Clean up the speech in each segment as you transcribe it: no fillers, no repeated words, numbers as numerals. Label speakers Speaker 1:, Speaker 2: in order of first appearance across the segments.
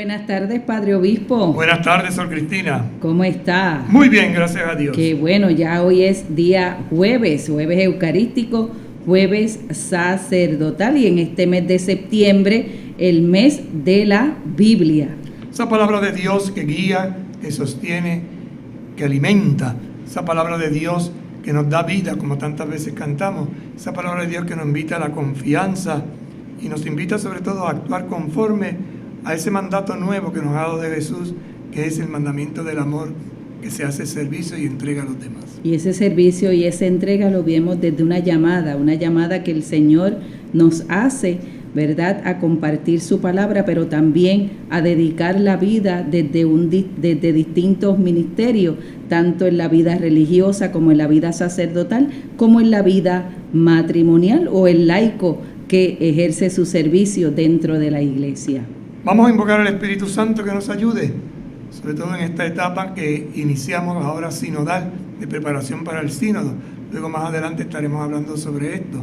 Speaker 1: Buenas tardes, Padre Obispo.
Speaker 2: Buenas tardes, Sor Cristina.
Speaker 1: ¿Cómo está?
Speaker 2: Muy bien, gracias a Dios.
Speaker 1: Qué bueno, ya hoy es día jueves eucarístico, jueves sacerdotal, y en este mes de septiembre, el mes de la Biblia.
Speaker 2: Esa palabra de Dios que guía, que sostiene, que alimenta, esa palabra de Dios que nos da vida, como tantas veces cantamos, esa palabra de Dios que nos invita a la confianza y nos invita sobre todo a actuar conforme a ese mandato nuevo que nos ha dado de Jesús, que es el mandamiento del amor, que se hace servicio y entrega a los demás.
Speaker 1: Y ese servicio y esa entrega lo vemos desde una llamada que el Señor nos hace, ¿verdad?, a compartir su palabra, pero también a dedicar la vida desde distintos ministerios, tanto en la vida religiosa como en la vida sacerdotal, como en la vida matrimonial o el laico que ejerce su servicio dentro de la iglesia.
Speaker 2: Vamos a invocar al Espíritu Santo que nos ayude, sobre todo en esta etapa que iniciamos ahora sinodal, de preparación para el sínodo. Luego más adelante estaremos hablando sobre esto.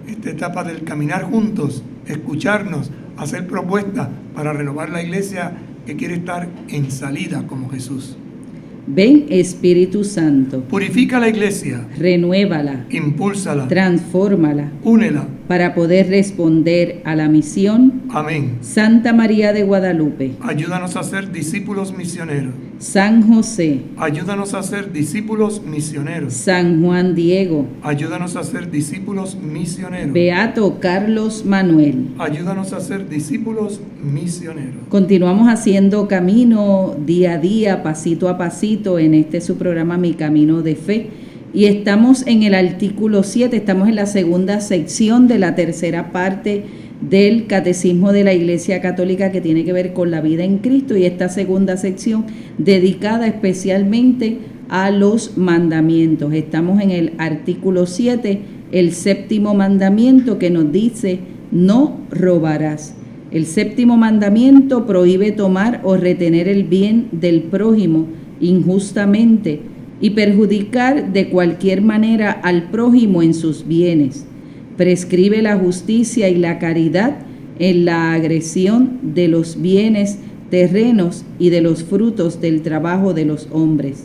Speaker 2: Esta etapa del caminar juntos, escucharnos, hacer propuestas para renovar la iglesia que quiere estar en salida como Jesús.
Speaker 1: Ven, Espíritu Santo.
Speaker 2: Purifica la iglesia.
Speaker 1: Renuévala.
Speaker 2: Impúlsala.
Speaker 1: Transfórmala.
Speaker 2: Únela.
Speaker 1: Para poder responder a la misión.
Speaker 2: Amén.
Speaker 1: Santa María de Guadalupe.
Speaker 2: Ayúdanos a ser discípulos misioneros.
Speaker 1: San José.
Speaker 2: Ayúdanos a ser discípulos misioneros.
Speaker 1: San Juan Diego.
Speaker 2: Ayúdanos a ser discípulos misioneros.
Speaker 1: Beato Carlos Manuel.
Speaker 2: Ayúdanos a ser discípulos misioneros.
Speaker 1: Continuamos haciendo camino día a día, pasito a pasito, en este su programa Mi Camino de Fe. Y estamos en el artículo 7, estamos en la segunda sección de la tercera parte del Catecismo de la Iglesia Católica, que tiene que ver con la vida en Cristo, y esta segunda sección dedicada especialmente a los mandamientos. Estamos en el artículo 7, el séptimo mandamiento, que nos dice: no robarás. El séptimo mandamiento prohíbe tomar o retener el bien del prójimo injustamente y perjudicar de cualquier manera al prójimo en sus bienes. Prescribe la justicia y la caridad en la agresión de los bienes terrenos y de los frutos del trabajo de los hombres.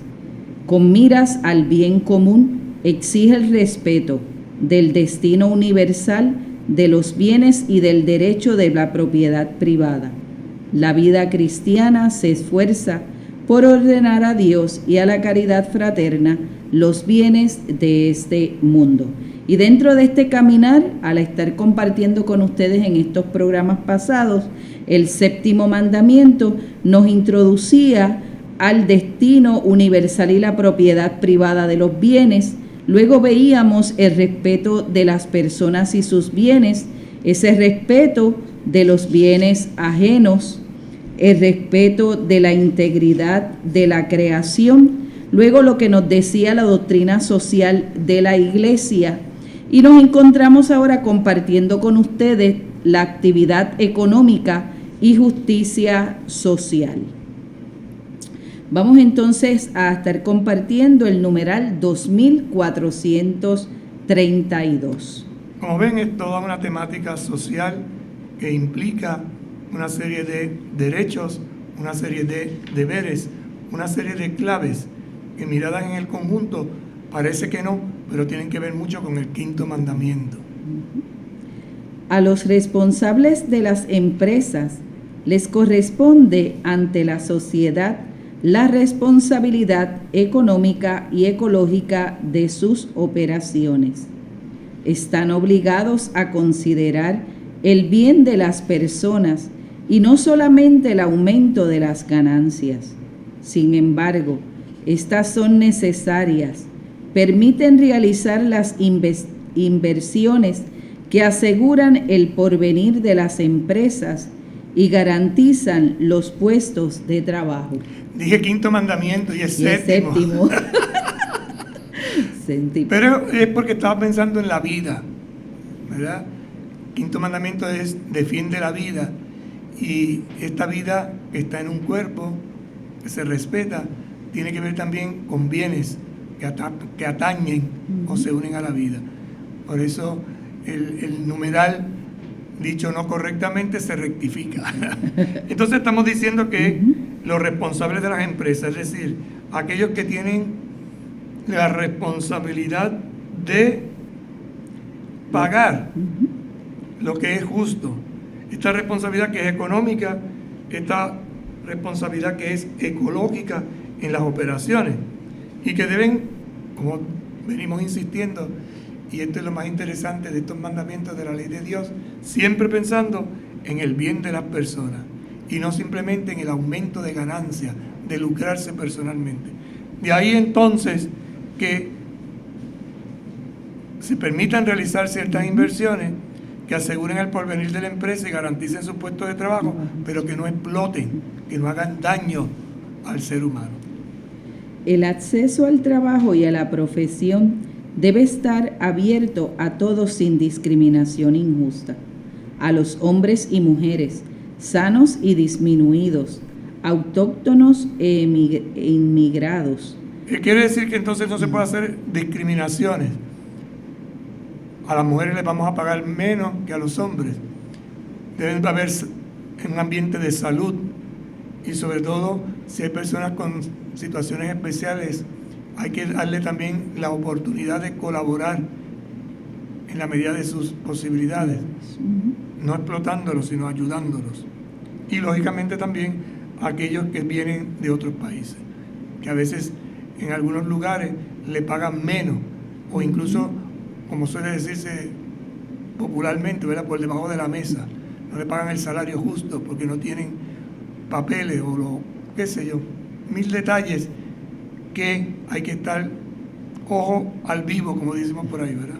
Speaker 1: Con miras al bien común, exige el respeto del destino universal, de los bienes y del derecho de la propiedad privada. La vida cristiana se esfuerza por ordenar a Dios y a la caridad fraterna los bienes de este mundo. Y dentro de este caminar, al estar compartiendo con ustedes en estos programas pasados, el séptimo mandamiento nos introducía al destino universal y la propiedad privada de los bienes. Luego veíamos el respeto de las personas y sus bienes, ese respeto de los bienes ajenos, el respeto de la integridad de la creación. Luego lo que nos decía la doctrina social de la Iglesia. Y nos encontramos ahora compartiendo con ustedes la actividad económica y justicia social. Vamos entonces a estar compartiendo el numeral 2432.
Speaker 2: Como ven, es toda una temática social que implica una serie de derechos, una serie de deberes, una serie de claves que, miradas en el conjunto, parece que no, pero tienen que ver mucho con el quinto mandamiento.
Speaker 1: A los responsables de las empresas les corresponde ante la sociedad la responsabilidad económica y ecológica de sus operaciones. Están obligados a considerar el bien de las personas y no solamente el aumento de las ganancias. Sin embargo, estas son necesarias, permiten realizar las inversiones que aseguran el porvenir de las empresas y garantizan los puestos de trabajo.
Speaker 2: Dije quinto mandamiento y es séptimo. Pero es porque estaba pensando en la vida, ¿verdad? Quinto mandamiento es: defiende la vida. Y esta vida que está en un cuerpo, que se respeta, tiene que ver también con bienes que atañen o se unen a la vida. Por eso el numeral dicho no correctamente, se rectifica. Entonces estamos diciendo que los responsables de las empresas, es decir, aquellos que tienen la responsabilidad de pagar lo que es justo, esta responsabilidad que es económica, esta responsabilidad que es ecológica en las operaciones, y que deben, como venimos insistiendo, y esto es lo más interesante de estos mandamientos de la ley de Dios, siempre pensando en el bien de las personas y no simplemente en el aumento de ganancias, de lucrarse personalmente. De ahí entonces que se permitan realizar ciertas inversiones que aseguren el porvenir de la empresa y garanticen sus puestos de trabajo, pero que no exploten, que no hagan daño al ser humano.
Speaker 1: El acceso al trabajo y a la profesión debe estar abierto a todos sin discriminación injusta, a los hombres y mujeres, sanos y disminuidos, autóctonos e inmigrados.
Speaker 2: ¿Qué quiere decir? Que entonces no se puede hacer discriminaciones. A las mujeres les vamos a pagar menos que a los hombres. Deben haber un ambiente de salud y sobre todo si hay personas con situaciones especiales, hay que darle también la oportunidad de colaborar en la medida de sus posibilidades, no explotándolos, sino ayudándolos. Y lógicamente también a aquellos que vienen de otros países, que a veces en algunos lugares le pagan menos, o incluso, como suele decirse popularmente, ¿verdad?, por debajo de la mesa, no le pagan el salario justo porque no tienen papeles o lo, qué sé yo, mil detalles que hay que estar ojo al vivo, como decimos por ahí, ¿verdad?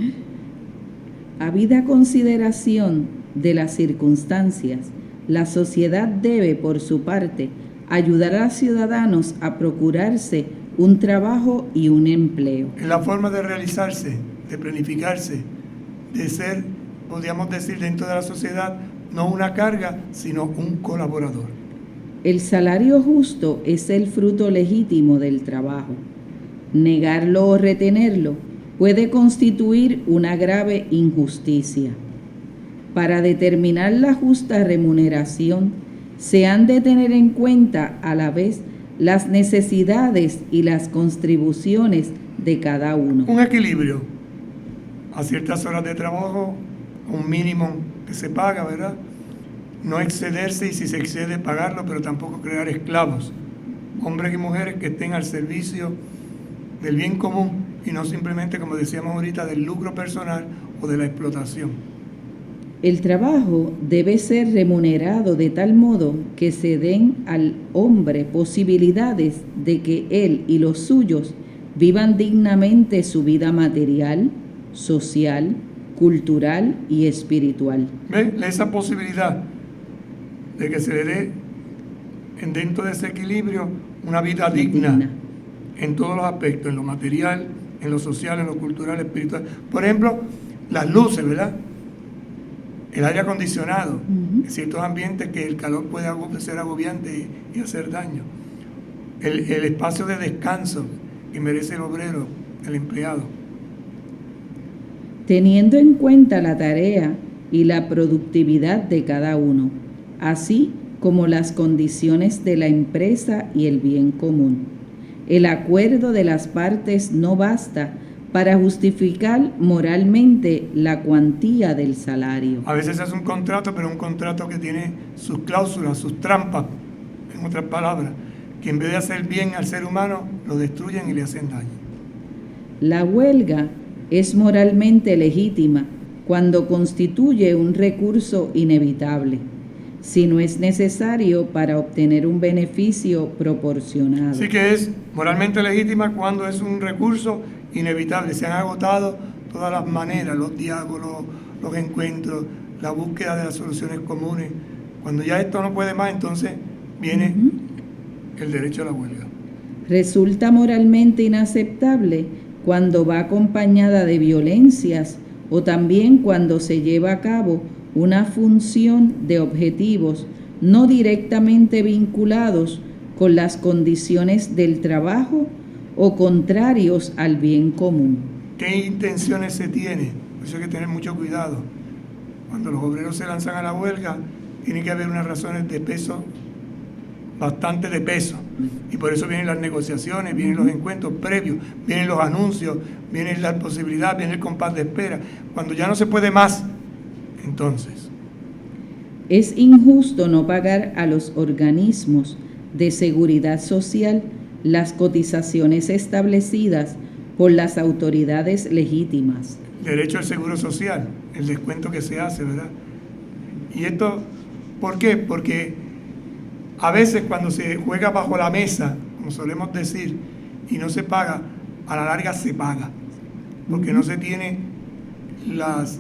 Speaker 1: Habida consideración de las circunstancias, la sociedad debe, por su parte, ayudar a los ciudadanos a procurarse un trabajo y un empleo.
Speaker 2: En la forma de realizarse, de planificarse, de ser, podríamos decir, dentro de la sociedad, no una carga, sino un colaborador.
Speaker 1: El salario justo es el fruto legítimo del trabajo. Negarlo o retenerlo puede constituir una grave injusticia. Para determinar la justa remuneración, se han de tener en cuenta a la vez las necesidades y las contribuciones de cada uno.
Speaker 2: Un equilibrio. A ciertas horas de trabajo, un mínimo que se paga, ¿verdad? No excederse, y si se excede pagarlo, pero tampoco crear esclavos, hombres y mujeres que estén al servicio del bien común y no simplemente, como decíamos ahorita, del lucro personal o de la explotación.
Speaker 1: El trabajo debe ser remunerado de tal modo que se den al hombre posibilidades de que él y los suyos vivan dignamente su vida material, social, cultural y espiritual.
Speaker 2: ¿Ve? Esa posibilidad de que se le dé dentro de ese equilibrio una vida digna en todos los aspectos, en lo material, en lo social, en lo cultural, espiritual. Por ejemplo, las luces, ¿verdad? El aire acondicionado, en ciertos ambientes que el calor puede ser agobiante y hacer daño. El espacio de descanso que merece el obrero, el empleado.
Speaker 1: Teniendo en cuenta la tarea y la productividad de cada uno, así como las condiciones de la empresa y el bien común. El acuerdo de las partes no basta para justificar moralmente la cuantía del salario.
Speaker 2: A veces se hace un contrato, pero un contrato que tiene sus cláusulas, sus trampas, en otras palabras, que en vez de hacer bien al ser humano, lo destruyen y le hacen daño.
Speaker 1: La huelga es moralmente legítima cuando constituye un recurso inevitable, si no es necesario para obtener un beneficio proporcionado.
Speaker 2: Sí que es moralmente legítima cuando es un recurso inevitable. Se han agotado todas las maneras, los diálogos, los encuentros, la búsqueda de las soluciones comunes. Cuando ya esto no puede más, entonces viene el derecho a la huelga.
Speaker 1: Resulta moralmente inaceptable cuando va acompañada de violencias o también cuando se lleva a cabo una función de objetivos no directamente vinculados con las condiciones del trabajo o contrarios al bien común.
Speaker 2: ¿Qué intenciones se tienen? Por eso hay que tener mucho cuidado. cuando los obreros se lanzan a la huelga, tiene que haber unas razones de peso, bastante de peso. Y por eso vienen las negociaciones, vienen los encuentros previos, vienen los anuncios, viene la posibilidad, viene el compás de espera. Cuando ya no se puede más, entonces.
Speaker 1: Es injusto no pagar a los organismos de seguridad social las cotizaciones establecidas por las autoridades legítimas.
Speaker 2: Derecho al seguro social, el descuento que se hace, ¿verdad? Y esto, ¿por qué? Porque a veces cuando se juega bajo la mesa, como solemos decir, y no se paga, a la larga se paga, porque no se tiene las,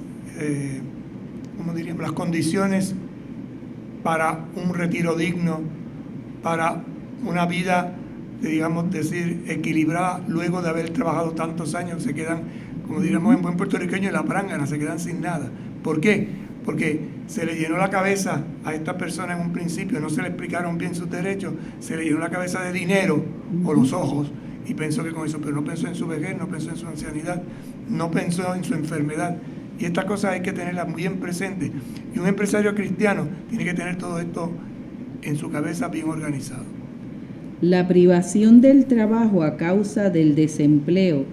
Speaker 2: ¿cómo diríamos?, las condiciones para un retiro digno, para una vida, digamos, decir, equilibrada, luego de haber trabajado tantos años, se quedan, como diríamos en buen puertorriqueño, en la prángana, se quedan sin nada. ¿Por qué? Porque se le llenó la cabeza a esta persona en un principio, no se le explicaron bien sus derechos, se le llenó la cabeza de dinero o los ojos y pensó que con eso, pero no pensó en su vejez, no pensó en su ancianidad, no pensó en su enfermedad. Y estas cosas hay que tenerlas bien presentes. Y un empresario cristiano tiene que tener todo esto en su cabeza bien organizado.
Speaker 1: La privación del trabajo a causa del desempleo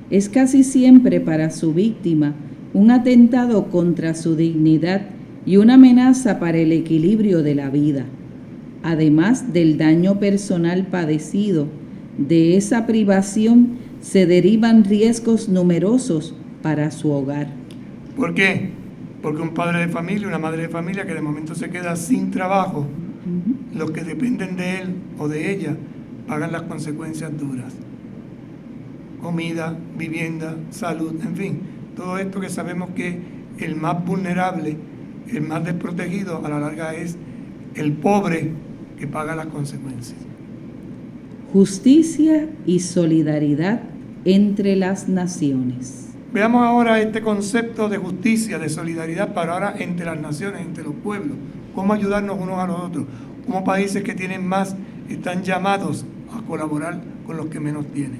Speaker 1: es casi siempre para su víctima un atentado contra su dignidad y una amenaza para el equilibrio de la vida. Además del daño personal padecido, de esa privación se derivan riesgos numerosos para su hogar.
Speaker 2: ¿Por qué? Porque un padre de familia, una madre de familia que de momento se queda sin trabajo, los que dependen de él o de ella pagan las consecuencias duras. Comida, vivienda, salud, en fin, todo esto que sabemos que el más vulnerable, el más desprotegido, a la larga es el pobre que paga las consecuencias.
Speaker 1: Justicia y solidaridad entre las naciones.
Speaker 2: Veamos ahora este concepto de justicia, de solidaridad, para ahora entre las naciones, entre los pueblos. Cómo ayudarnos unos a los otros. Cómo países que tienen más están llamados a colaborar con los que menos tienen.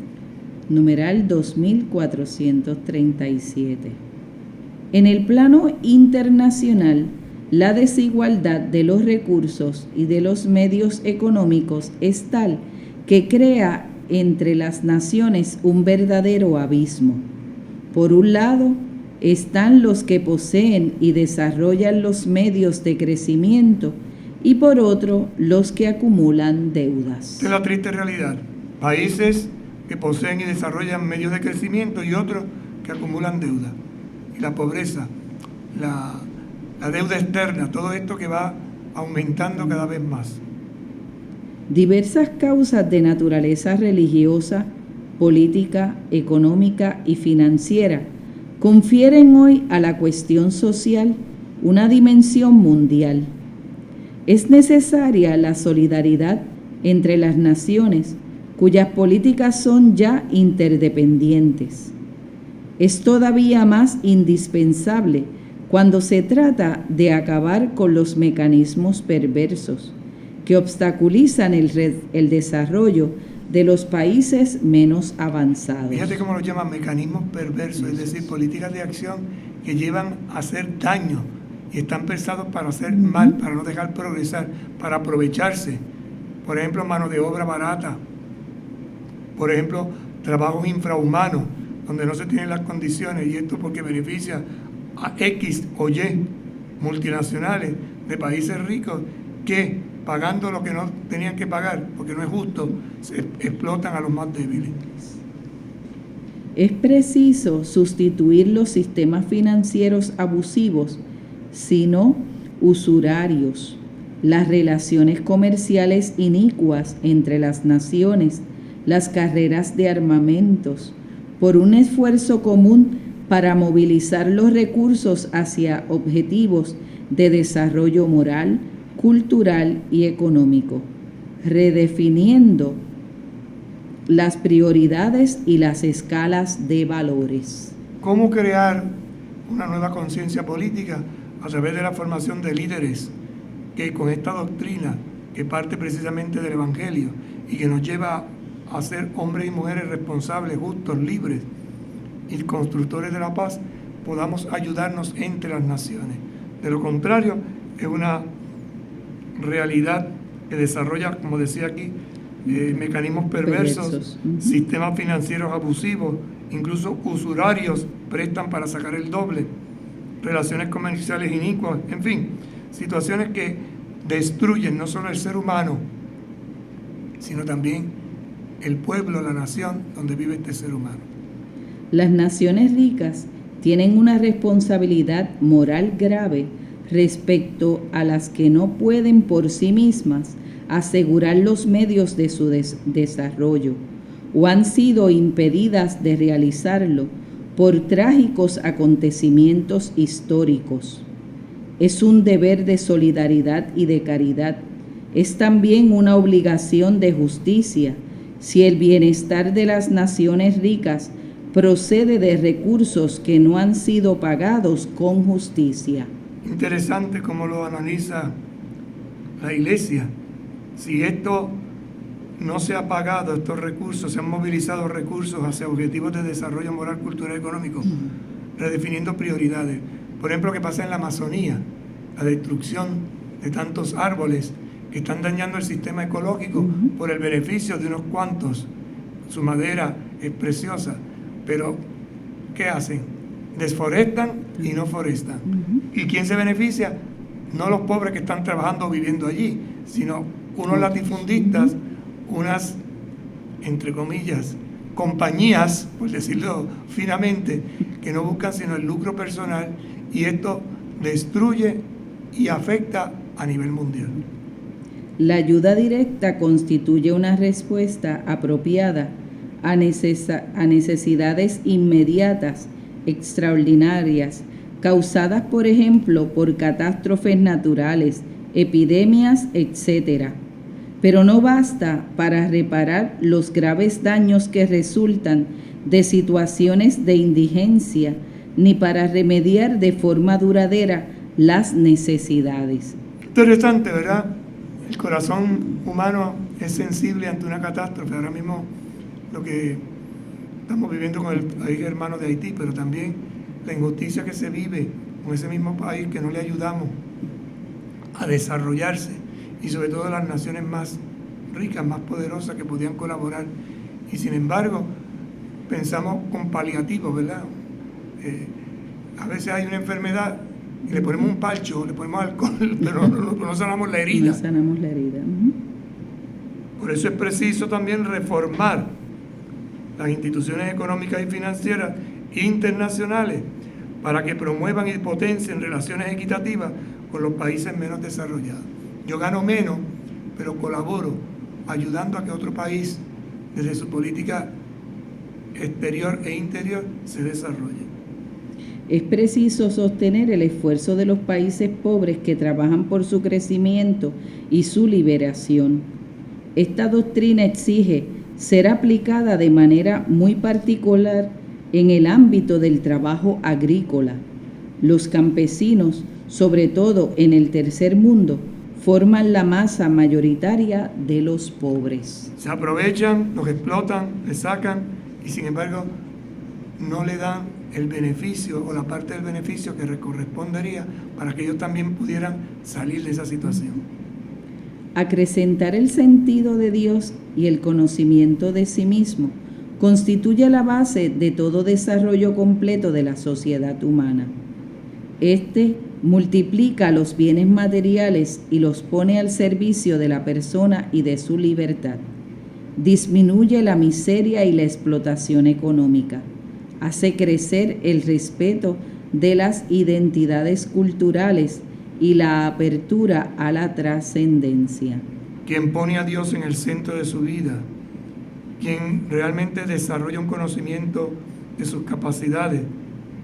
Speaker 1: Numeral 2437. En el plano internacional, la desigualdad de los recursos y de los medios económicos es tal que crea entre las naciones un verdadero abismo. Por un lado, están los que poseen y desarrollan los medios de crecimiento y por otro, los que acumulan deudas.
Speaker 2: Esta es la triste realidad. Países que poseen y desarrollan medios de crecimiento y otros que acumulan deuda. Y la pobreza, la deuda externa, todo esto que va aumentando cada vez más.
Speaker 1: Diversas causas de naturaleza religiosa, política, económica y financiera confieren hoy a la cuestión social una dimensión mundial. Es necesaria la solidaridad entre las naciones cuyas políticas son ya interdependientes. Es todavía más indispensable cuando se trata de acabar con los mecanismos perversos que obstaculizan el desarrollo de los países menos avanzados.
Speaker 2: Fíjate cómo lo llaman mecanismos perversos, es decir, políticas de acción que llevan a hacer daño y están pensados para hacer mal, para no dejar progresar, para aprovecharse. Por ejemplo, mano de obra barata. Por ejemplo, trabajos infrahumanos, donde no se tienen las condiciones, y esto porque beneficia a X o Y multinacionales de países ricos que, pagando lo que no tenían que pagar, porque no es justo, se explotan a los más débiles.
Speaker 1: Es preciso sustituir los sistemas financieros abusivos, sino usurarios, las relaciones comerciales inicuas entre las naciones, las carreras de armamentos, por un esfuerzo común para movilizar los recursos hacia objetivos de desarrollo moral, cultural y económico, redefiniendo las prioridades y las escalas de valores.
Speaker 2: ¿Cómo crear una nueva conciencia política? A través de la formación de líderes que con esta doctrina, que parte precisamente del Evangelio y que nos lleva a ser hombres y mujeres responsables, justos, libres y constructores de la paz, podamos ayudarnos entre las naciones. De lo contrario, es una realidad que desarrolla, como decía aquí, mecanismos perversos, sistemas financieros abusivos, incluso usurarios prestan para sacar el doble, relaciones comerciales inicuas, en fin, situaciones que destruyen no solo el ser humano, sino también el pueblo, la nación donde vive este ser humano.
Speaker 1: Las naciones ricas tienen una responsabilidad moral grave respecto a las que no pueden por sí mismas asegurar los medios de su desarrollo o han sido impedidas de realizarlo por trágicos acontecimientos históricos. Es un deber de solidaridad y de caridad. Es también una obligación de justicia si el bienestar de las naciones ricas procede de recursos que no han sido pagados con justicia.
Speaker 2: Interesante cómo lo analiza la Iglesia. Si esto no se ha pagado, estos recursos, se han movilizado recursos hacia objetivos de desarrollo moral, cultural y económico, redefiniendo prioridades. Por ejemplo, que pasa en la Amazonía, la destrucción de tantos árboles que están dañando el sistema ecológico por el beneficio de unos cuantos. Su madera es preciosa, pero ¿qué hacen? Desforestan y no forestan. ¿Y quién se beneficia? No los pobres que están trabajando o viviendo allí, sino unos latifundistas, unas, entre comillas, compañías, por decirlo finamente, que no buscan sino el lucro personal, y esto destruye y afecta a nivel mundial.
Speaker 1: La ayuda directa constituye una respuesta apropiada a necesidades inmediatas, extraordinarias, causadas, por ejemplo, por catástrofes naturales, epidemias, etc. Pero no basta para reparar los graves daños que resultan de situaciones de indigencia, ni para remediar de forma duradera las necesidades.
Speaker 2: Interesante, ¿verdad? El corazón humano es sensible ante una catástrofe. Ahora mismo lo que estamos viviendo con el país hermano de Haití, pero también la injusticia que se vive con ese mismo país que no le ayudamos a desarrollarse, y sobre todo las naciones más ricas, más poderosas que podían colaborar, y sin embargo pensamos con paliativos, ¿verdad? A veces hay una enfermedad y le ponemos un parcho, le ponemos alcohol, pero no sanamos la herida.
Speaker 1: No sanamos la herida.
Speaker 2: Por eso es preciso también reformar las instituciones económicas y financieras internacionales para que promuevan y potencien relaciones equitativas con los países menos desarrollados. Yo gano menos, pero colaboro ayudando a que otro país, desde su política exterior e interior, se desarrolle.
Speaker 1: Es preciso sostener el esfuerzo de los países pobres que trabajan por su crecimiento y su liberación. Esta doctrina exige ser aplicada de manera muy particular en el ámbito del trabajo agrícola. Los campesinos, sobre todo en el tercer mundo, forman la masa mayoritaria de los pobres.
Speaker 2: Se aprovechan, los explotan, les sacan y sin embargo no le dan el beneficio o la parte del beneficio que le correspondería para que ellos también pudieran salir de esa situación.
Speaker 1: Acrecentar el sentido de Dios y el conocimiento de sí mismo constituye la base de todo desarrollo completo de la sociedad humana. Este multiplica los bienes materiales y los pone al servicio de la persona y de su libertad. Disminuye la miseria y la explotación económica. Hace crecer el respeto de las identidades culturales y la apertura a la trascendencia.
Speaker 2: Quien pone a Dios en el centro de su vida, quien realmente desarrolla un conocimiento de sus capacidades,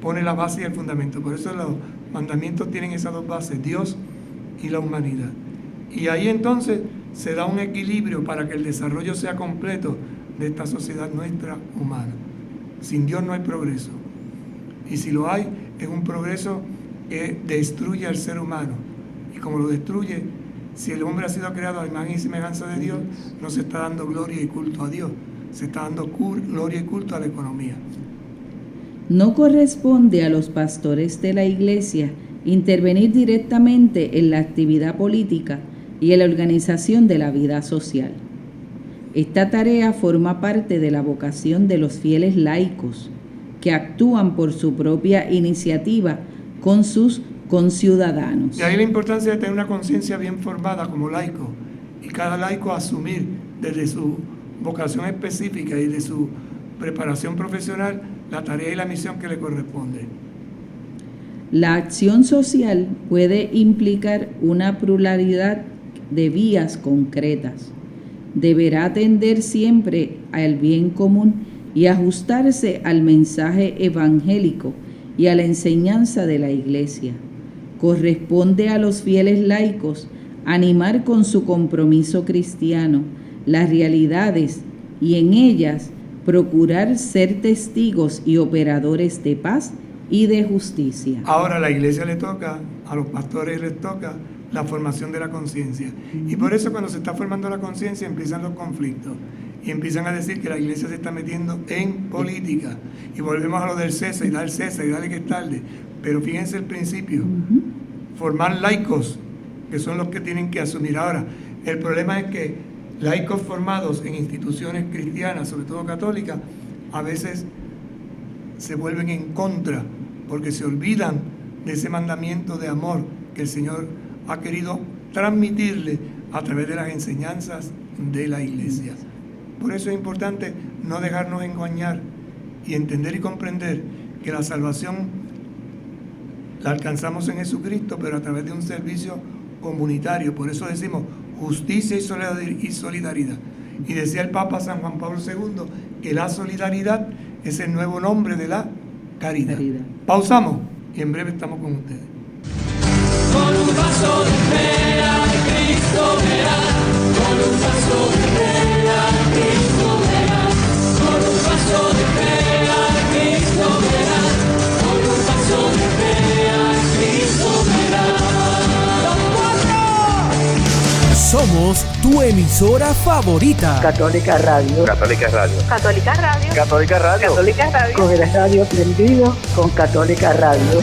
Speaker 2: pone la base y el fundamento. Por eso los mandamientos tienen esas dos bases, Dios y la humanidad. Y ahí entonces se da un equilibrio para que el desarrollo sea completo de esta sociedad nuestra humana. Sin Dios no hay progreso. Y si lo hay, es un progreso que destruye al ser humano. Y como lo destruye, si el hombre ha sido creado a imagen y semejanza de Dios, no se está dando gloria y culto a Dios, se está dando gloria y culto a la economía.
Speaker 1: No corresponde a los pastores de la Iglesia intervenir directamente en la actividad política y en la organización de la vida social. Esta tarea forma parte de la vocación de los fieles laicos, que actúan por su propia iniciativa con sus conciudadanos.
Speaker 2: Y ahí la importancia de tener una conciencia bien formada como laico, y cada laico asumir desde su vocación específica y de su preparación profesional la tarea y la misión que le corresponde.
Speaker 1: La acción social puede implicar una pluralidad de vías concretas. Deberá atender siempre al bien común y ajustarse al mensaje evangélico y a la enseñanza de la Iglesia. Corresponde a los fieles laicos animar con su compromiso cristiano las realidades y en ellas procurar ser testigos y operadores de paz y de justicia.
Speaker 2: Ahora a la Iglesia le toca, a los pastores les toca la formación de la conciencia. Y por eso cuando se está formando la conciencia empiezan los conflictos y empiezan a decir que la Iglesia se está metiendo en política. Y volvemos a lo del César y dar César y dale que es tarde. Pero fíjense el principio, formar laicos, que son los que tienen que asumir. Ahora, el problema es que laicos formados en instituciones cristianas, sobre todo católicas, a veces se vuelven en contra, porque se olvidan de ese mandamiento de amor que el Señor ha querido transmitirle a través de las enseñanzas de la Iglesia. Por eso es importante no dejarnos engañar y entender y comprender que la salvación la alcanzamos en Jesucristo, pero a través de un servicio comunitario. Por eso decimos justicia y solidaridad. Y decía el Papa San Juan Pablo II que la solidaridad es el nuevo nombre de la caridad. Pausamos y en breve estamos con ustedes.
Speaker 3: Con un paso de fe a Cristo verás, con un paso de fe a Cristo verás, con un paso de fe a Cristo verás, con un paso de fe a Cristo verás.
Speaker 4: Somos tu emisora favorita.
Speaker 5: Católica Radio.
Speaker 6: Católica Radio.
Speaker 7: Católica Radio.
Speaker 6: Católica Radio.
Speaker 7: Católica Radio.
Speaker 5: Con el radio prendido con Católica Radio.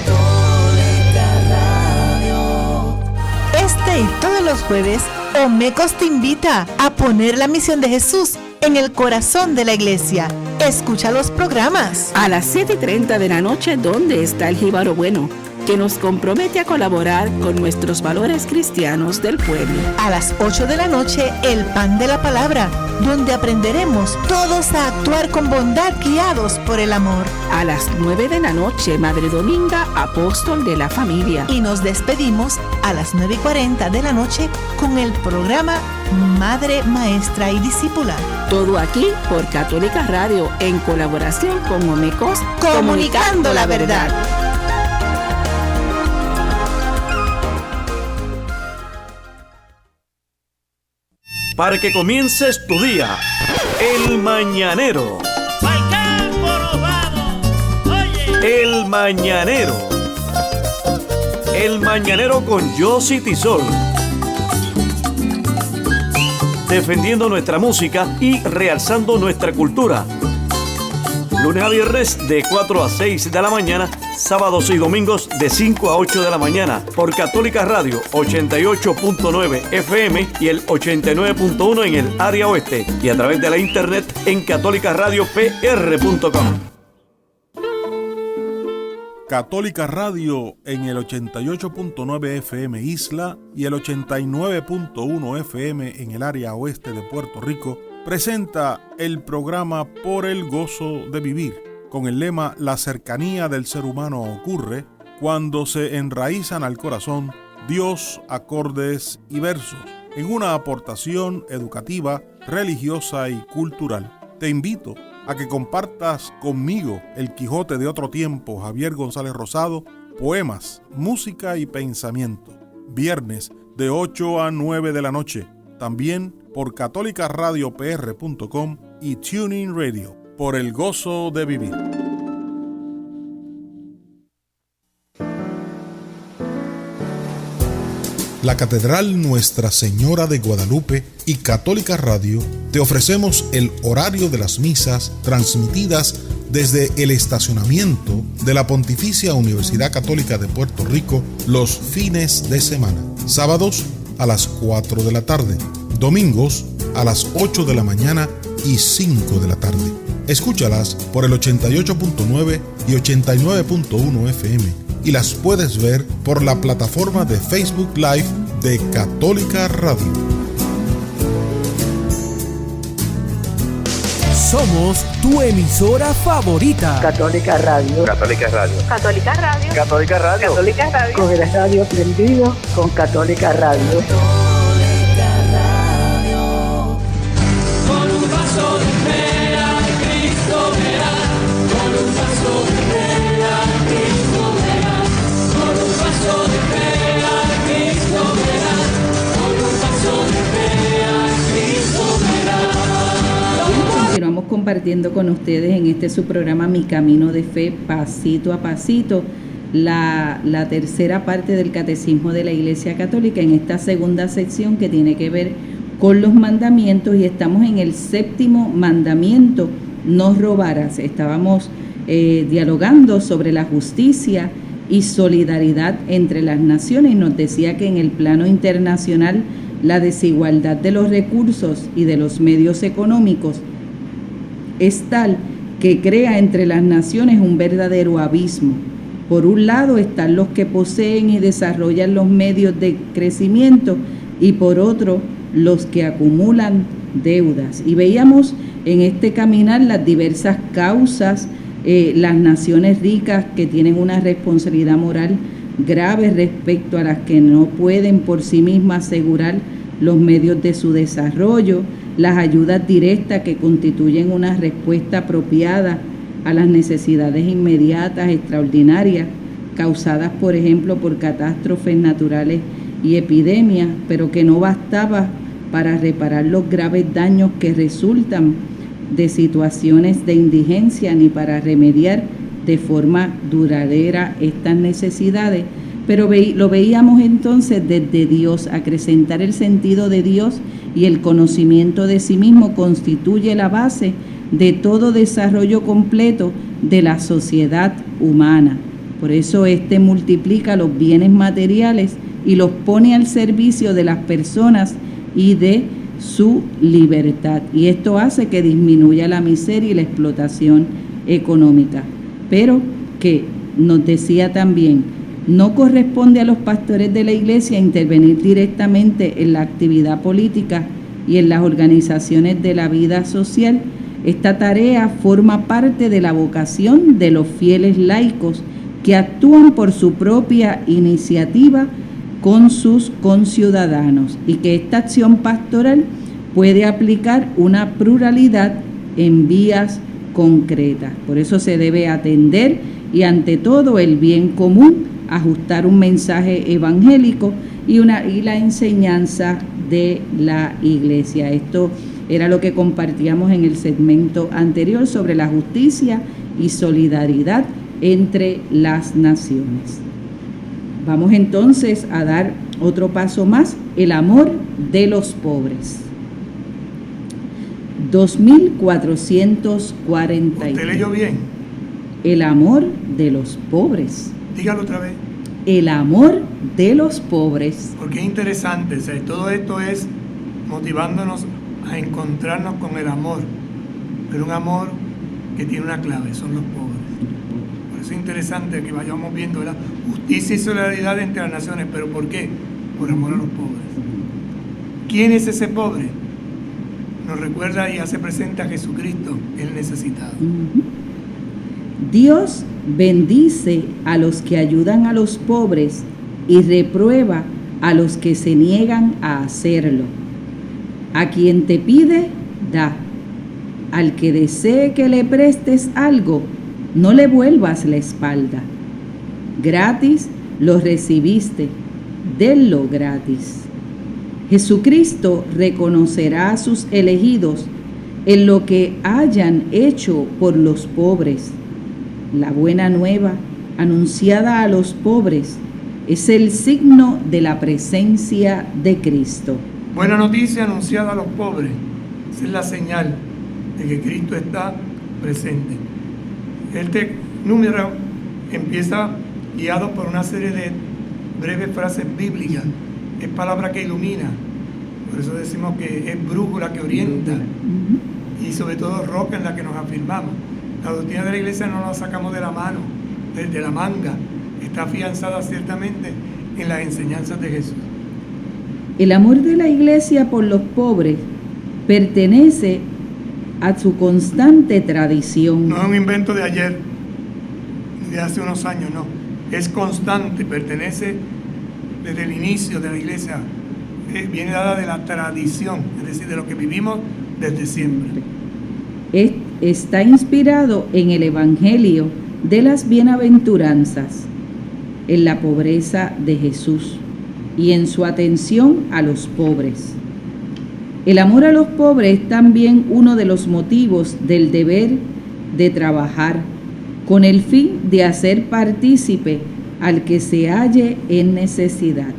Speaker 8: Este y todos los jueves, Omecos te invita a poner la misión de Jesús en el corazón de la iglesia. Escucha los programas.
Speaker 9: A las 7:30 de la noche, ¿Dónde está el Jíbaro Bueno?, que nos compromete a colaborar con nuestros valores cristianos del pueblo.
Speaker 8: A las 8 de la noche, El Pan de la Palabra, donde aprenderemos todos a actuar con bondad guiados por el amor.
Speaker 9: A las 9 de la noche, Madre Dominga, Apóstol de la Familia.
Speaker 8: Y nos despedimos a las 9:40 de la noche con el programa Madre, Maestra y Discípula.
Speaker 9: Todo aquí por Católica Radio, en colaboración con Omecos,
Speaker 8: comunicando la verdad.
Speaker 10: Para que comiences tu día, El Mañanero.
Speaker 3: ¡Pa'l campo nos vamos! ¡Oye!
Speaker 10: El Mañanero. El Mañanero con Yossi Tisol. Defendiendo nuestra música y realzando nuestra cultura. Lunes a viernes de 4 a 6 de la mañana, sábados y domingos de 5 a 8 de la mañana por Católica Radio 88.9 FM y el 89.1 en el área oeste y a través de la internet en catolicaradiopr.com.
Speaker 11: Católica Radio en el 88.9 FM Isla y el 89.1 FM en el área oeste de Puerto Rico presenta el programa Por el Gozo de Vivir, con el lema La cercanía del ser humano ocurre cuando se enraizan al corazón Dios, acordes y versos, en una aportación educativa, religiosa y cultural. Te invito a que compartas conmigo El Quijote de otro tiempo, Javier González Rosado, poemas, música y pensamiento. Viernes de 8 a 9 de la noche. También por catolicaradiopr.com y TuneIn Radio. Por el gozo de vivir. La Catedral Nuestra Señora de Guadalupe y Católica Radio te ofrecemos el horario de las misas transmitidas desde el estacionamiento de la Pontificia Universidad Católica de Puerto Rico los fines de semana. Sábados a las 4 de la tarde, domingos a las 8 de la mañana y 5 de la tarde. Escúchalas por el 88.9 y 89.1 FM y las puedes ver por la plataforma de Facebook Live de Católica Radio.
Speaker 4: Somos tu emisora favorita.
Speaker 5: Católica Radio.
Speaker 3: Católica Radio.
Speaker 8: Católica Radio.
Speaker 3: Católica Radio.
Speaker 8: Católica Radio.
Speaker 5: Con el radio prendido con Católica Radio.
Speaker 3: Con un vaso de fe a Cristo verás. Con un vaso de fe a Cristo verás. Con un vaso de fe a Cristo verás. Con un vaso de fe a Cristo verás.
Speaker 1: Continuamos compartiendo con ustedes en este su programa Mi Camino de Fe, pasito a pasito, la tercera parte del Catecismo de la Iglesia Católica, en esta segunda sección que tiene que ver con los mandamientos, y estamos en el séptimo mandamiento: no robarás. Estábamos dialogando sobre la justicia y solidaridad entre las naciones, y nos decía que en el plano internacional la desigualdad de los recursos y de los medios económicos es tal que crea entre las naciones un verdadero abismo. Por un lado están los que poseen y desarrollan los medios de crecimiento, y por otro los que acumulan deudas. Y veíamos en este caminar las diversas causas, las naciones ricas que tienen una responsabilidad moral grave respecto a las que no pueden por sí mismas asegurar los medios de su desarrollo, las ayudas directas que constituyen una respuesta apropiada a las necesidades inmediatas, extraordinarias, causadas, por ejemplo, por catástrofes naturales y epidemias, pero que no bastaba para reparar los graves daños que resultan de situaciones de indigencia, ni para remediar de forma duradera estas necesidades. Pero lo veíamos entonces desde Dios. Acrecentar el sentido de Dios y el conocimiento de sí mismo constituye la base de todo desarrollo completo de la sociedad humana. Por eso multiplica los bienes materiales y los pone al servicio de las personas y de su libertad. Y esto hace que disminuya la miseria y la explotación económica. Pero que nos decía también, no corresponde a los pastores de la Iglesia intervenir directamente en la actividad política y en las organizaciones de la vida social. Esta tarea forma parte de la vocación de los fieles laicos que actúan por su propia iniciativa con sus conciudadanos, y que esta acción pastoral puede aplicar una pluralidad en vías concretas. Por eso se debe atender y ante todo el bien común, ajustar un mensaje evangélico y la enseñanza de la Iglesia. Esto era lo que compartíamos en el segmento anterior sobre la justicia y solidaridad entre las naciones. Vamos entonces a dar otro paso más: el amor de los pobres. 2440.
Speaker 2: ¿Usted leyó bien?
Speaker 1: El amor de los pobres.
Speaker 2: Dígalo otra vez.
Speaker 1: El amor de los pobres.
Speaker 2: Porque es interesante, o sea, todo esto es motivándonos a encontrarnos con el amor, pero un amor que tiene una clave: son los pobres. Por eso es interesante que vayamos viendo la justicia y solidaridad entre las naciones. ¿Pero por qué? Por amor a los pobres. ¿Quién es ese pobre? Nos recuerda y hace presente a Jesucristo, el necesitado.
Speaker 1: Dios bendice a los que ayudan a los pobres y reprueba a los que se niegan a hacerlo. A quien te pide, da. Al que desee que le prestes algo, no le vuelvas la espalda. Gratis lo recibiste, denlo gratis. Jesucristo reconocerá a sus elegidos en lo que hayan hecho por los pobres. La buena nueva anunciada a los pobres es el signo de la presencia de Cristo.
Speaker 2: Buena noticia anunciada a los pobres. Esa es la señal de que Cristo está presente. Este número empieza guiado por una serie de breves frases bíblicas. Es palabra que ilumina. Por eso decimos que es brújula que orienta. Y sobre todo roca en la que nos afirmamos. La doctrina de la iglesia no la sacamos de la mano, de la manga. Está afianzada ciertamente en las enseñanzas de Jesús.
Speaker 1: El amor de la iglesia por los pobres pertenece a su constante tradición.
Speaker 2: No es un invento de ayer, ni de hace unos años, no. Es constante, pertenece desde el inicio de la iglesia. Viene dada de la tradición, es decir, de lo que vivimos desde siempre.
Speaker 1: Está inspirado en el Evangelio de las bienaventuranzas, en la pobreza de Jesús y en su atención a los pobres. El amor a los pobres es también uno de los motivos del deber de trabajar, con el fin de hacer partícipe al que se halle en necesidad.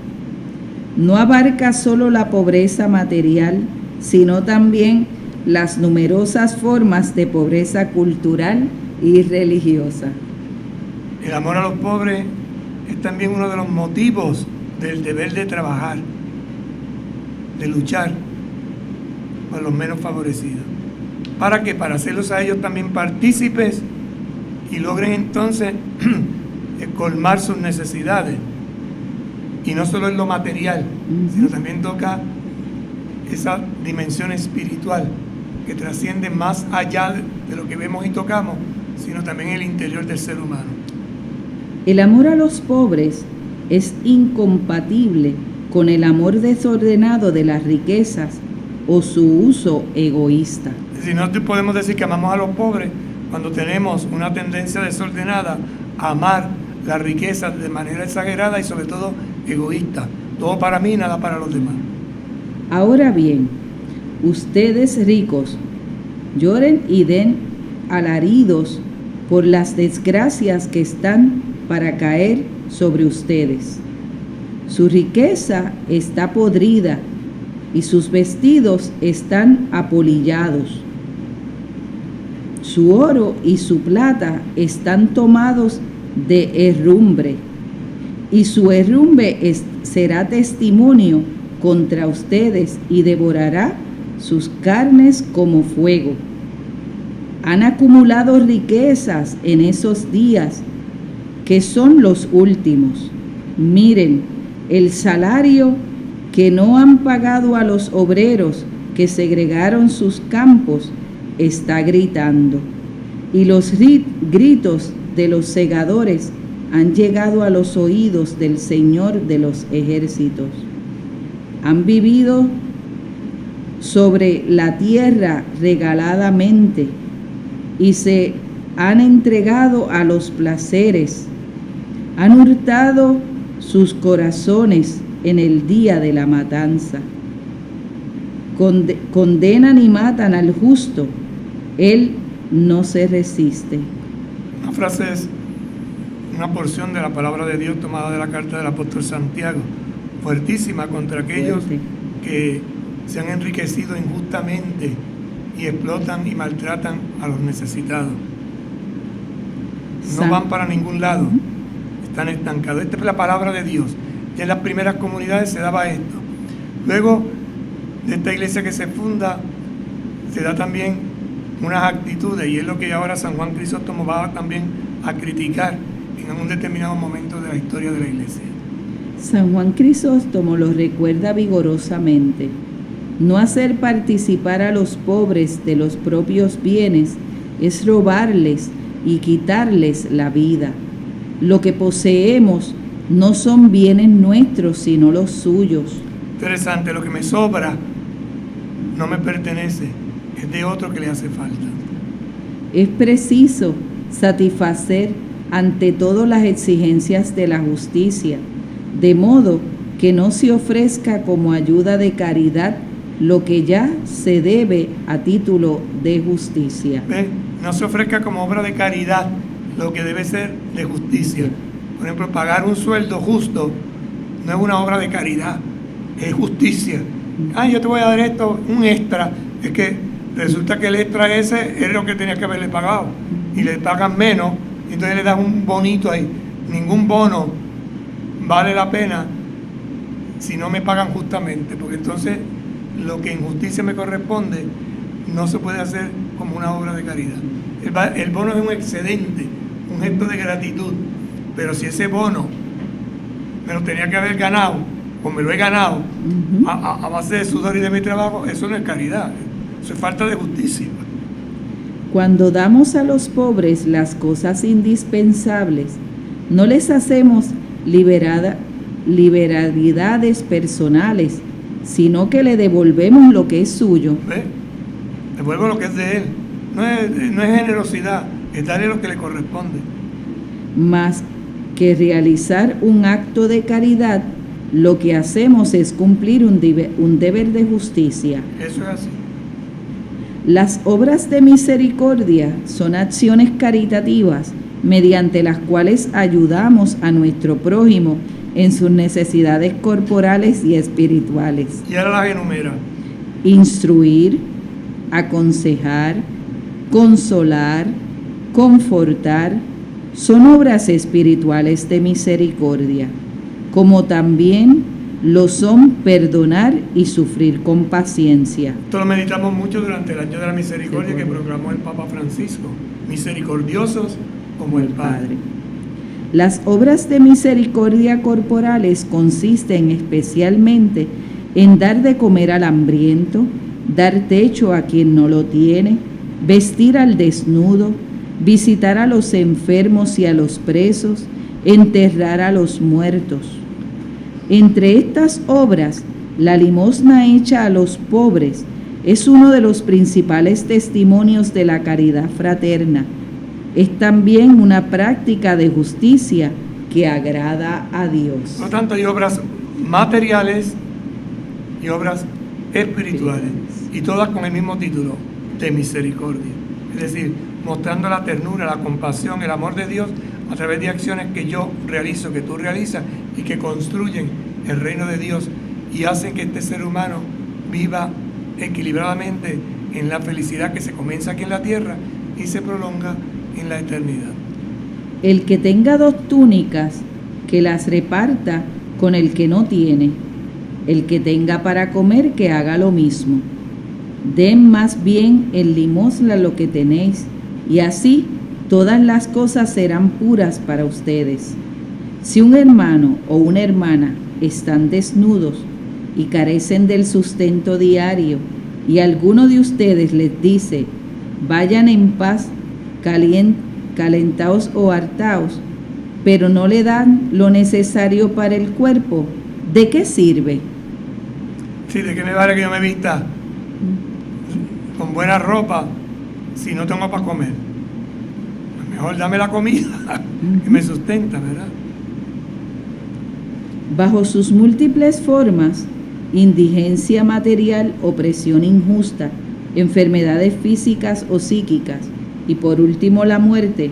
Speaker 1: No abarca solo la pobreza material, sino también las numerosas formas de pobreza cultural y religiosa.
Speaker 2: El amor a los pobres es también uno de los motivos del deber de trabajar, de luchar por los menos favorecidos. ¿Para qué? Para hacerlos a ellos también partícipes y logren entonces colmar sus necesidades. Y no solo en lo material, sino también toca esa dimensión espiritual que trasciende más allá de lo que vemos y tocamos, sino también el interior del ser humano.
Speaker 1: El amor a los pobres es incompatible con el amor desordenado de las riquezas o su uso egoísta.
Speaker 2: Si no podemos decir que amamos a los pobres cuando tenemos una tendencia desordenada a amar la riqueza de manera exagerada y sobre todo egoísta. Todo para mí, nada para los demás.
Speaker 1: Ahora bien, ustedes ricos, lloren y den alaridos por las desgracias que están para caer sobre ustedes. Su riqueza está podrida y sus vestidos están apolillados. Su oro y su plata están tomados de herrumbre, y su herrumbre será testimonio contra ustedes y devorará sus carnes como fuego. Han acumulado riquezas en esos días que son los últimos. Miren, el salario que no han pagado a los obreros que segregaron sus campos está gritando, y los gritos de los segadores han llegado a los oídos del Señor de los ejércitos. Han vivido sobre la tierra regaladamente y se han entregado a los placeres. Han hurtado sus corazones en el día de la matanza. Condenan y matan al justo. Él no se resiste.
Speaker 2: Una frase es una porción de la palabra de Dios tomada de la carta del apóstol Santiago, fuertísima contra aquellos que se han enriquecido injustamente y explotan y maltratan a los necesitados. No van para ningún lado, están estancados. Esta es la palabra de Dios. Ya en las primeras comunidades se daba esto. Luego de esta iglesia que se funda, se da también unas actitudes, y es lo que ahora San Juan Crisóstomo va también a criticar en un determinado momento de la historia de la iglesia.
Speaker 1: San Juan Crisóstomo lo recuerda vigorosamente. No hacer participar a los pobres de los propios bienes es robarles y quitarles la vida. Lo que poseemos no son bienes nuestros, sino los suyos.
Speaker 2: Interesante, lo que me sobra no me pertenece, es de otro que le hace falta.
Speaker 1: Es preciso satisfacer ante todo las exigencias de la justicia, de modo que no se ofrezca como ayuda de caridad lo que ya se debe a título de justicia.
Speaker 2: No se ofrezca como obra de caridad lo que debe ser de justicia. Por ejemplo, pagar un sueldo justo no es una obra de caridad, es justicia. Yo te voy a dar esto, un extra. Es que resulta que el extra ese es lo que tenía que haberle pagado. y le pagan menos, y entonces le das un bonito ahí. Ningún bono vale la pena si no me pagan justamente, porque entonces lo que en justicia me corresponde no se puede hacer como una obra de caridad. El bono es un excedente, un gesto de gratitud, pero si ese bono me lo tenía que haber ganado, o me lo he ganado a base de sudor y de mi trabajo, eso no es caridad, eso es falta de justicia.
Speaker 1: Cuando damos a los pobres las cosas indispensables, no les hacemos liberalidades personales, sino que le devolvemos lo que es suyo.
Speaker 2: ¿Ve? Devuelvo lo que es de él. No es generosidad, es darle lo que le corresponde.
Speaker 1: Más que realizar un acto de caridad, lo que hacemos es cumplir un deber de justicia.
Speaker 2: Eso es así.
Speaker 1: Las obras de misericordia son acciones caritativas mediante las cuales ayudamos a nuestro prójimo en sus necesidades corporales y espirituales.
Speaker 2: Y ahora las enumera.
Speaker 1: Instruir, aconsejar, consolar, confortar, son obras espirituales de misericordia, como también lo son perdonar y sufrir con paciencia.
Speaker 2: Esto lo meditamos mucho durante el año de la misericordia que proclamó el Papa Francisco. Misericordiosos como el Padre.
Speaker 1: Las obras de misericordia corporales consisten especialmente en dar de comer al hambriento, dar techo a quien no lo tiene, vestir al desnudo, visitar a los enfermos y a los presos, enterrar a los muertos. Entre estas obras, la limosna hecha a los pobres es uno de los principales testimonios de la caridad fraterna. Es también una práctica de justicia que agrada a Dios.
Speaker 2: Por lo tanto, hay obras materiales y obras espirituales, y todas con el mismo título, de misericordia. Es decir, mostrando la ternura, la compasión, el amor de Dios a través de acciones que yo realizo, que tú realizas, y que construyen el reino de Dios y hacen que este ser humano viva equilibradamente en la felicidad que se comienza aquí en la tierra y se prolonga en la eternidad.
Speaker 1: El que tenga 2 túnicas, que las reparta con el que no tiene. El que tenga para comer, que haga lo mismo. Den más bien en limosna lo que tenéis, y así todas las cosas serán puras para ustedes. Si un hermano o una hermana están desnudos y carecen del sustento diario, y alguno de ustedes les dice, vayan en paz, calentaos o hartaos, pero no le dan lo necesario para el cuerpo, ¿de qué sirve?
Speaker 2: Sí, ¿de qué me vale que yo me vista con buena ropa si no tengo para comer? Mejor dame la comida que me sustenta, ¿verdad?
Speaker 1: Bajo sus múltiples formas, indigencia material, opresión injusta, enfermedades físicas o psíquicas, y por último la muerte,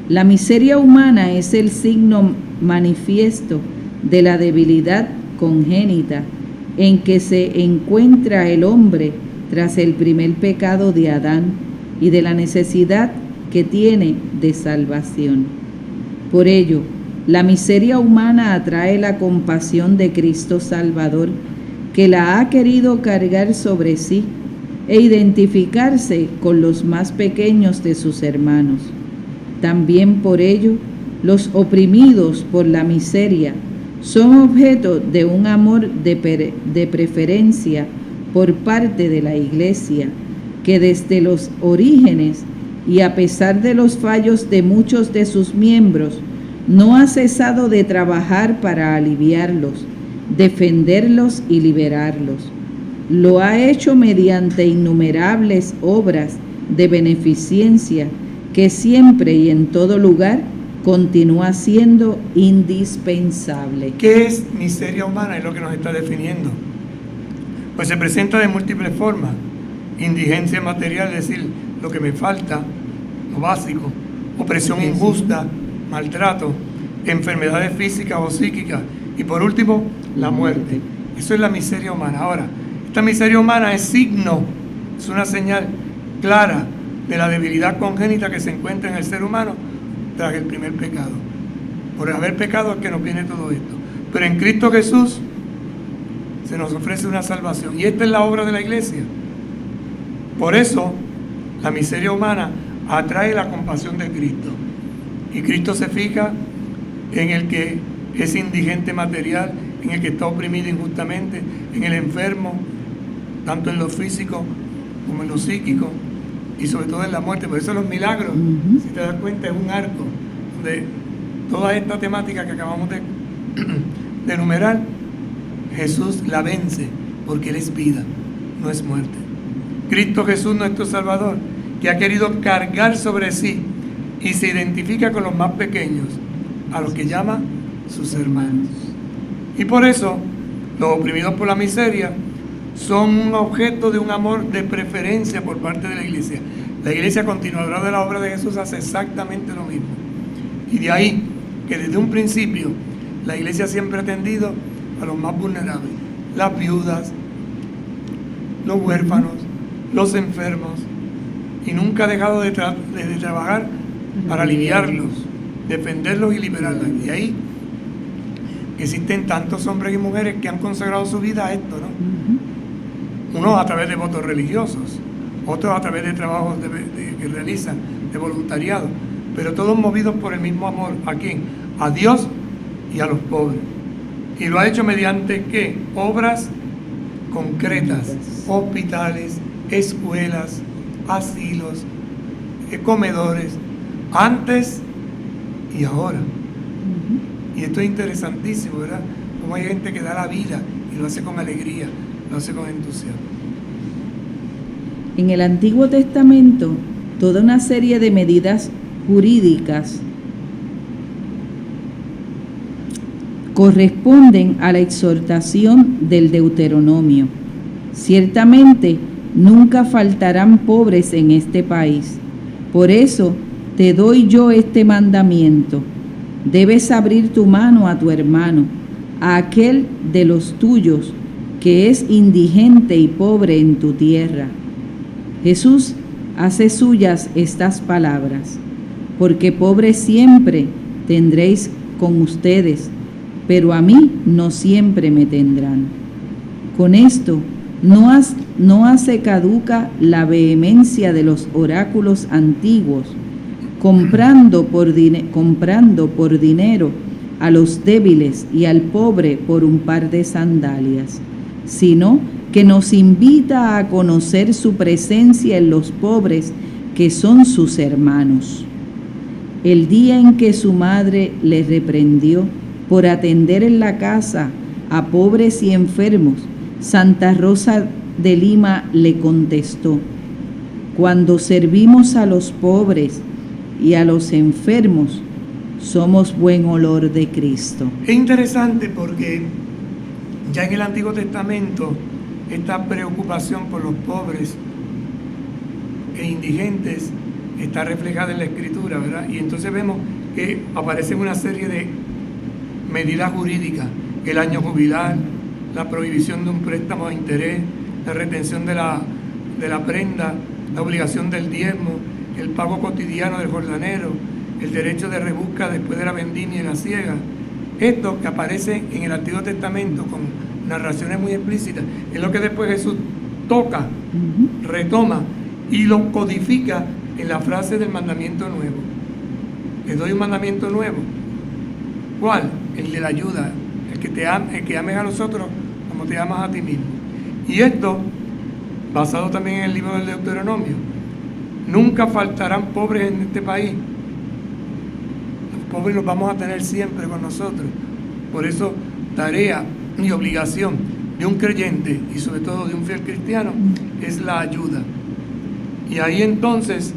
Speaker 1: la miseria humana es el signo manifiesto de la debilidad congénita en que se encuentra el hombre tras el primer pecado de Adán y de la necesidad que tiene de salvación. Por ello, la miseria humana atrae la compasión de Cristo Salvador, que la ha querido cargar sobre sí e identificarse con los más pequeños de sus hermanos. También por ello, los oprimidos por la miseria son objeto de un amor de preferencia por parte de la Iglesia, que desde los orígenes y a pesar de los fallos de muchos de sus miembros, no ha cesado de trabajar para aliviarlos, defenderlos y liberarlos. Lo ha hecho mediante innumerables obras de beneficencia que siempre y en todo lugar continúa siendo indispensable.
Speaker 2: ¿Qué es miseria humana? Es lo que nos está definiendo. Pues se presenta de múltiples formas. Indigencia material, es decir, lo que me falta, lo básico. Opresión injusta, maltrato, enfermedades físicas o psíquicas. Y por último, la muerte. Eso es la miseria humana. Ahora, esta miseria humana es signo, es una señal clara de la debilidad congénita que se encuentra en el ser humano tras el primer pecado. Por haber pecado es que nos viene todo esto. Pero en Cristo Jesús se nos ofrece una salvación. Y esta es la obra de la iglesia. Por eso la miseria humana atrae la compasión de Cristo. Y Cristo se fija en el que es indigente material, en el que está oprimido injustamente, en el enfermo, tanto en lo físico como en lo psíquico, y sobre todo en la muerte. Por eso los milagros, si te das cuenta, es un arco donde toda esta temática que acabamos de enumerar, Jesús la vence, porque Él es vida, no es muerte. Cristo Jesús, nuestro Salvador, que ha querido cargar sobre sí y se identifica con los más pequeños, a los que llama sus hermanos. Y por eso, los oprimidos por la miseria son un objeto de un amor de preferencia por parte de la iglesia. La iglesia continuadora de la obra de Jesús hace exactamente lo mismo. Y de ahí que desde un principio la iglesia siempre ha atendido a los más vulnerables, las viudas, los huérfanos, los enfermos, y nunca ha dejado de trabajar para aliviarlos, defenderlos y liberarlos. Y ahí existen tantos hombres y mujeres que han consagrado su vida a esto, ¿no? Unos a través de votos religiosos, otros a través de trabajos que realizan, de voluntariado, pero todos movidos por el mismo amor. ¿A quién? A Dios y a los pobres. Y lo ha hecho mediante, ¿qué? Obras concretas, hospitales, escuelas, asilos, comedores, antes y ahora. Y esto es interesantísimo, ¿verdad? Como hay gente que da la vida y lo hace con alegría, lo hace con entusiasmo.
Speaker 1: En el Antiguo Testamento, toda una serie de medidas jurídicas corresponden a la exhortación del Deuteronomio. Ciertamente, nunca faltarán pobres en este país. Por eso, te doy yo este mandamiento. Debes abrir tu mano a tu hermano, a aquel de los tuyos que es indigente y pobre en tu tierra. Jesús hace suyas estas palabras, porque pobres siempre tendréis con ustedes, pero a mí no siempre me tendrán. Con esto no hace caduca la vehemencia de los oráculos antiguos, comprando por dinero a los débiles y al pobre por un par de sandalias, sino que nos invita a conocer su presencia en los pobres que son sus hermanos. El día en que su madre le reprendió por atender en la casa a pobres y enfermos, Santa Rosa de Lima le contestó: cuando servimos a los pobres y a los enfermos, somos buen olor de Cristo.
Speaker 2: Es interesante porque ya en el Antiguo Testamento esta preocupación por los pobres e indigentes está reflejada en la Escritura, ¿verdad? Y entonces vemos que aparecen una serie de medidas jurídicas: el año jubilar, la prohibición de un préstamo de interés, la retención de la prenda, la obligación del diezmo, el pago cotidiano del jordanero, el derecho de rebusca después de la vendimia y la siega. Esto que aparece en el Antiguo Testamento con narraciones muy explícitas es lo que después Jesús toca, retoma y lo codifica en la frase del mandamiento nuevo. Les doy un mandamiento nuevo. ¿Cuál? El de la ayuda, el que ames a los otros como te amas a ti mismo. Y esto, basado también en el libro del Deuteronomio: nunca faltarán pobres en este país. Los pobres los vamos a tener siempre con nosotros. Por eso, tarea y obligación de un creyente y sobre todo de un fiel cristiano es la ayuda. Y ahí entonces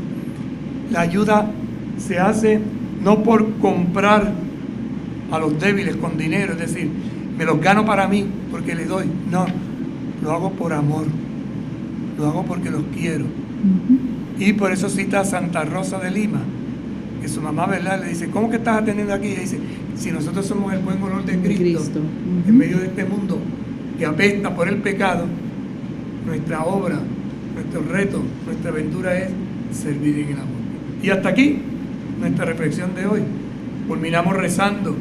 Speaker 2: la ayuda se hace no por comprar a los débiles con dinero, es decir, me los gano para mí porque les doy. No, lo hago por amor, lo hago porque los quiero. Y por eso cita a Santa Rosa de Lima, que su mamá, ¿verdad?, le dice: ¿cómo que estás atendiendo aquí? Y ella dice: si nosotros somos el buen olor de Cristo. En medio de este mundo que apesta por el pecado, nuestra obra, nuestro reto, nuestra aventura es servir en el amor. Y hasta aquí nuestra reflexión de hoy. Culminamos rezando,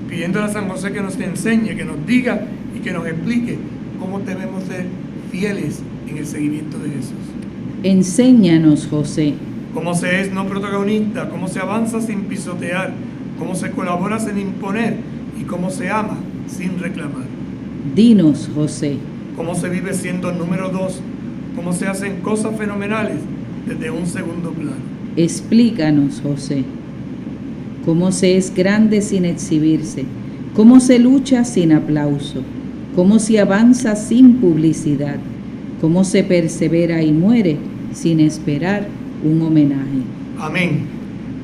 Speaker 2: pidiendo a San José que nos enseñe, que nos diga y que nos explique cómo debemos ser fieles en el seguimiento de Jesús.
Speaker 1: Enséñanos, José.
Speaker 2: Cómo se es no protagonista, cómo se avanza sin pisotear, cómo se colabora sin imponer y cómo se ama sin reclamar.
Speaker 1: Dinos, José.
Speaker 2: Cómo se vive siendo el número 2, cómo se hacen cosas fenomenales desde un segundo plano.
Speaker 1: Explícanos, José. Cómo se es grande sin exhibirse, cómo se lucha sin aplauso, cómo se avanza sin publicidad, cómo se persevera y muere sin esperar un homenaje.
Speaker 2: Amén.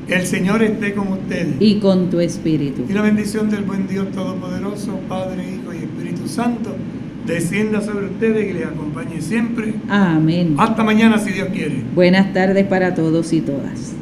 Speaker 2: Que el Señor esté con ustedes.
Speaker 1: Y con tu espíritu.
Speaker 2: Y la bendición del buen Dios Todopoderoso, Padre, Hijo y Espíritu Santo, descienda sobre ustedes y les acompañe siempre.
Speaker 1: Amén.
Speaker 2: Hasta mañana, si Dios quiere.
Speaker 1: Buenas tardes para todos y todas.